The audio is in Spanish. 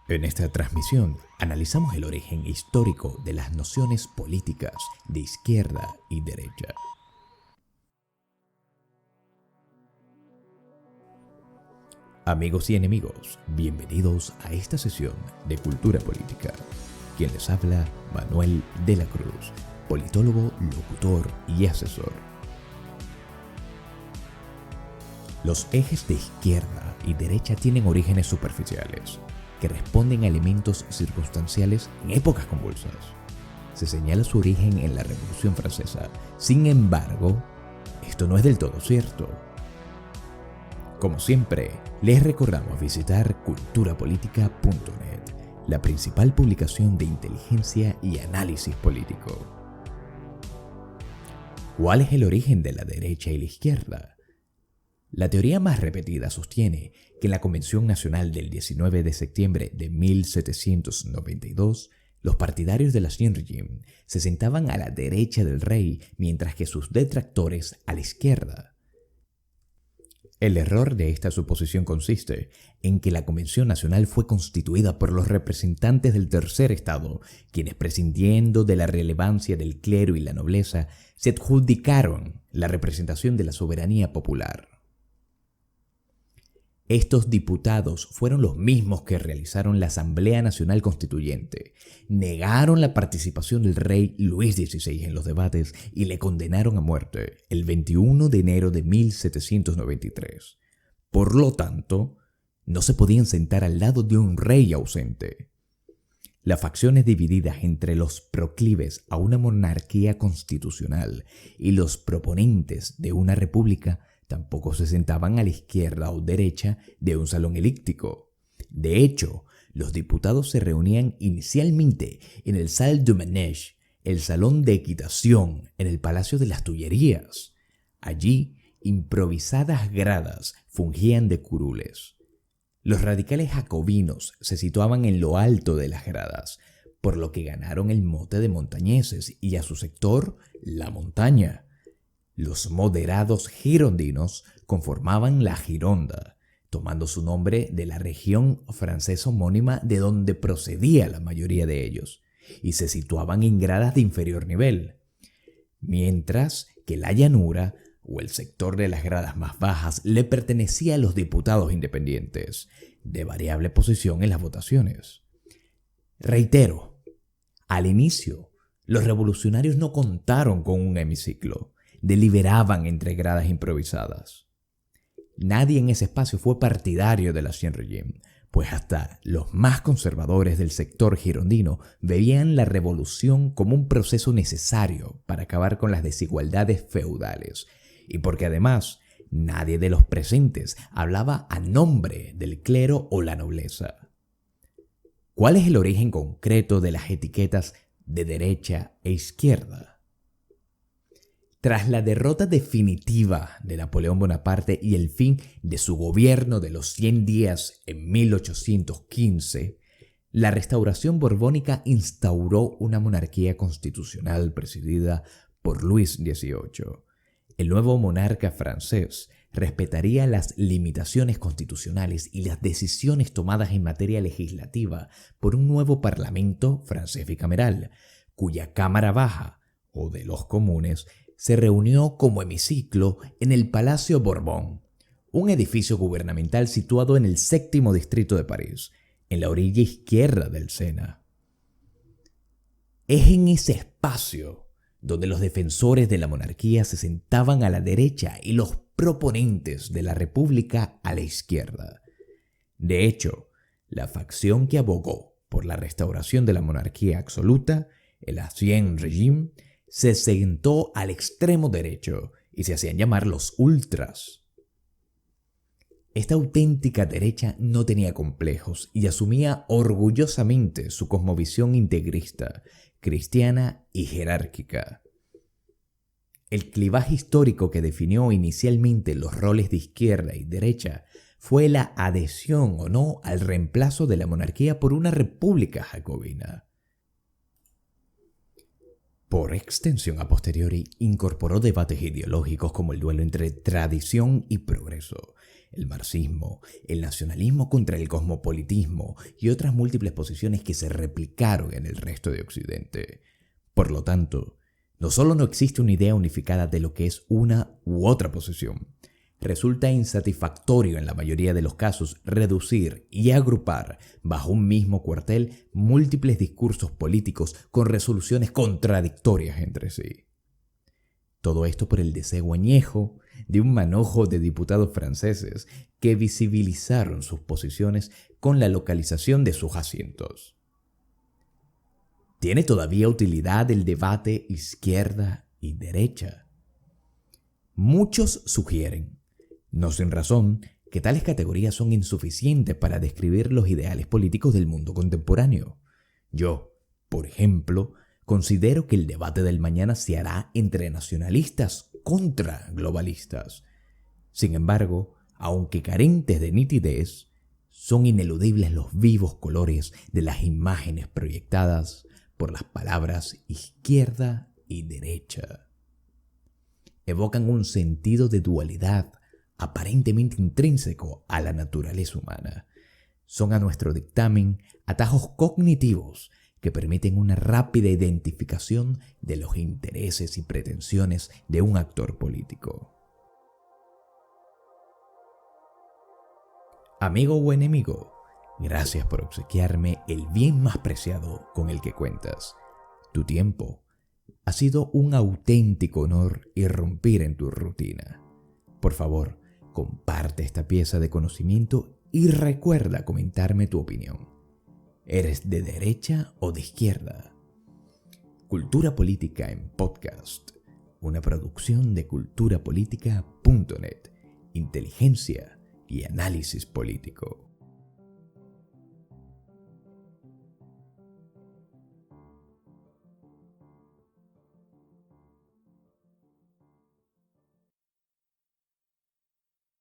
En esta transmisión analizamos el origen histórico de las nociones políticas de izquierda y derecha. Amigos y enemigos, bienvenidos a esta sesión de Cultura Política. Quien les habla, Manuel de la Cruz, politólogo, locutor y asesor. Los ejes de izquierda y derecha tienen orígenes superficiales, que responden a elementos circunstanciales en épocas convulsas. Se señala su origen en la Revolución Francesa. Sin embargo, esto no es del todo cierto. Como siempre, les recordamos visitar culturapolítica.net, la principal publicación de inteligencia y análisis político. ¿Cuál es el origen de la derecha y la izquierda? La teoría más repetida sostiene que en la Convención Nacional del 19 de septiembre de 1792, los partidarios del Ancien Régime se sentaban a la derecha del rey, mientras que sus detractores a la izquierda. El error de esta suposición consiste en que la Convención Nacional fue constituida por los representantes del tercer estado, quienes, prescindiendo de la relevancia del clero y la nobleza, se adjudicaron la representación de la soberanía popular. Estos diputados fueron los mismos que realizaron la Asamblea Nacional Constituyente, negaron la participación del rey Luis XVI en los debates y le condenaron a muerte el 21 de enero de 1793. Por lo tanto, no se podían sentar al lado de un rey ausente. Las facciones divididas entre los proclives a una monarquía constitucional y los proponentes de una república tampoco se sentaban a la izquierda o derecha de un salón elíptico. De hecho, los diputados se reunían inicialmente en el Salle du Manège, el salón de equitación en el Palacio de las Tullerías. Allí, improvisadas gradas fungían de curules. Los radicales jacobinos se situaban en lo alto de las gradas, por lo que ganaron el mote de montañeses y a su sector la montaña. Los moderados girondinos conformaban la Gironda, tomando su nombre de la región francesa homónima de donde procedía la mayoría de ellos, y se situaban en gradas de inferior nivel, mientras que la llanura o el sector de las gradas más bajas le pertenecía a los diputados independientes, de variable posición en las votaciones. Reitero, al inicio, los revolucionarios no contaron con un hemiciclo. Deliberaban entre gradas improvisadas. Nadie en ese espacio fue partidario del Ancien Régime, pues hasta los más conservadores del sector girondino veían la revolución como un proceso necesario para acabar con las desigualdades feudales, y porque además nadie de los presentes hablaba a nombre del clero o la nobleza. ¿Cuál es el origen concreto de las etiquetas de derecha e izquierda? Tras la derrota definitiva de Napoleón Bonaparte y el fin de su gobierno de los 100 días en 1815, la restauración borbónica instauró una monarquía constitucional presidida por Luis XVIII. El nuevo monarca francés respetaría las limitaciones constitucionales y las decisiones tomadas en materia legislativa por un nuevo parlamento francés bicameral, cuya Cámara Baja, o de los Comunes, se reunió como hemiciclo en el Palacio Borbón, un edificio gubernamental situado en el 7º distrito de París, en la orilla izquierda del Sena. Es en ese espacio donde los defensores de la monarquía se sentaban a la derecha y los proponentes de la república a la izquierda. De hecho, la facción que abogó por la restauración de la monarquía absoluta, el Ancien Régime, se sentó al extremo derecho y se hacían llamar los ultras. Esta auténtica derecha no tenía complejos y asumía orgullosamente su cosmovisión integrista, cristiana y jerárquica. El clivaje histórico que definió inicialmente los roles de izquierda y derecha fue la adhesión o no al reemplazo de la monarquía por una república jacobina. Por extensión a posteriori, incorporó debates ideológicos como el duelo entre tradición y progreso, el marxismo, el nacionalismo contra el cosmopolitismo y otras múltiples posiciones que se replicaron en el resto de Occidente. Por lo tanto, no solo no existe una idea unificada de lo que es una u otra posición, resulta insatisfactorio en la mayoría de los casos reducir y agrupar bajo un mismo cuartel múltiples discursos políticos con resoluciones contradictorias entre sí. Todo esto por el deseo añejo de un manojo de diputados franceses que visibilizaron sus posiciones con la localización de sus asientos. ¿Tiene todavía utilidad el debate izquierda y derecha? Muchos sugieren, no sin razón, que tales categorías son insuficientes para describir los ideales políticos del mundo contemporáneo. Yo, por ejemplo, considero que el debate del mañana se hará entre nacionalistas contra globalistas. Sin embargo, aunque carentes de nitidez, son ineludibles los vivos colores de las imágenes proyectadas por las palabras izquierda y derecha. Evocan un sentido de dualidad aparentemente intrínseco a la naturaleza humana. Son a nuestro dictamen atajos cognitivos que permiten una rápida identificación de los intereses y pretensiones de un actor político. Amigo o enemigo, gracias por obsequiarme el bien más preciado con el que cuentas, tu tiempo. Ha sido un auténtico honor irrumpir en tu rutina. Por favor, comparte esta pieza de conocimiento y recuerda comentarme tu opinión. ¿Eres de derecha o de izquierda? Cultura Política en Podcast, una producción de culturapolítica.net, inteligencia y análisis político.